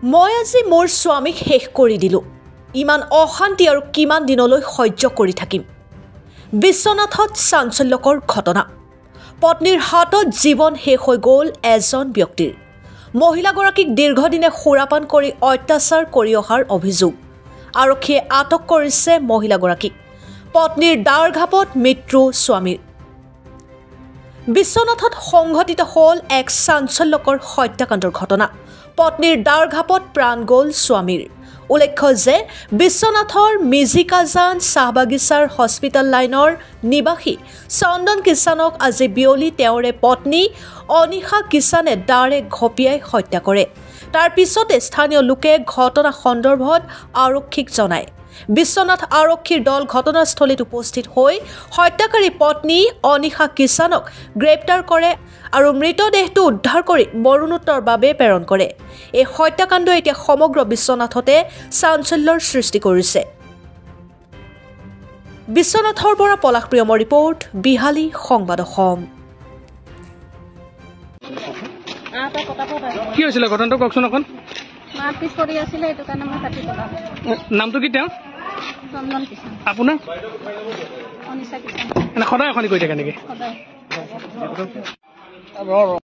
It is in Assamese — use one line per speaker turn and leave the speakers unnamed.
মই আজি মোৰ স্বামীক শেষ কৰি দিলোঁ। ইমান অশান্তি আৰু কিমান দিনলৈ সহ্য কৰি থাকিম। বিশ্বনাথত চাঞ্চল্যকৰ ঘটনা। পত্নীৰ হাতত জীৱন শেষ হৈ গ'ল এজন ব্যক্তিৰ। মহিলাগৰাকীক দীৰ্ঘদিনে সুৰাপান কৰি অত্যাচাৰ কৰি অহাৰ অভিযোগ। আৰক্ষীয়ে আটক কৰিছে মহিলাগৰাকীক। পত্নীৰ দাৰঘাপত মৃত্যু স্বামীৰ। বিশ্বনাথত সংঘটিত হ'ল এক চাঞ্চল্যকৰ হত্যাকাণ্ডৰ ঘটনা। পত্নীৰ দাৰঘাপত প্ৰাণ গ'ল স্বামীৰ। উল্লেখ্য যে বিশ্বনাথৰ মিজিকাজান চাহবাগিচাৰ হস্পিটেল লাইনৰ নিবাসী চন্দন কিষাণক আজি বিয়লি তেওঁৰে পত্নী অনিশা কিষাণে দাৰে ঘপিয়াই হত্যা কৰে। তাৰ পিছতে স্থানীয় লোকে ঘটনা সন্দৰ্ভত আৰক্ষীক জনায়। বিশ্বনাথ আৰক্ষীৰ দল ঘটনাস্থলীত উপস্থিত হৈ হত্যাকাৰী পত্নী অনিশা কিষাণক গ্ৰেপ্তাৰ কৰে আৰু মৃতদেহটো উদ্ধাৰ কৰি মৰণোত্তৰৰ বাবে প্ৰেৰণ কৰে। এই হত্যাকাণ্ডই এতিয়া সমগ্ৰ বিশ্বনাথতে চাঞ্চল্যৰ সৃষ্টি কৰিছে। বিশ্বনাথৰ পৰা পলাশপ্ৰিয়মৰ ৰিপৰ্ট, বিহালী সংবাদ অসম।
কি হৈছিলে ঘটনাটো কওকচোন অকণ।
মাৰপিট কৰি আছিলে, এইটো কাৰণে মই কাটি পেলালো।
নামটো কি তেওঁ?
চন্দন কিষাণ।
আপোনাৰ?
অনিশা কিষাণ।
সদায় অশান্তি কৰি থাকে নেকি?
সদায়।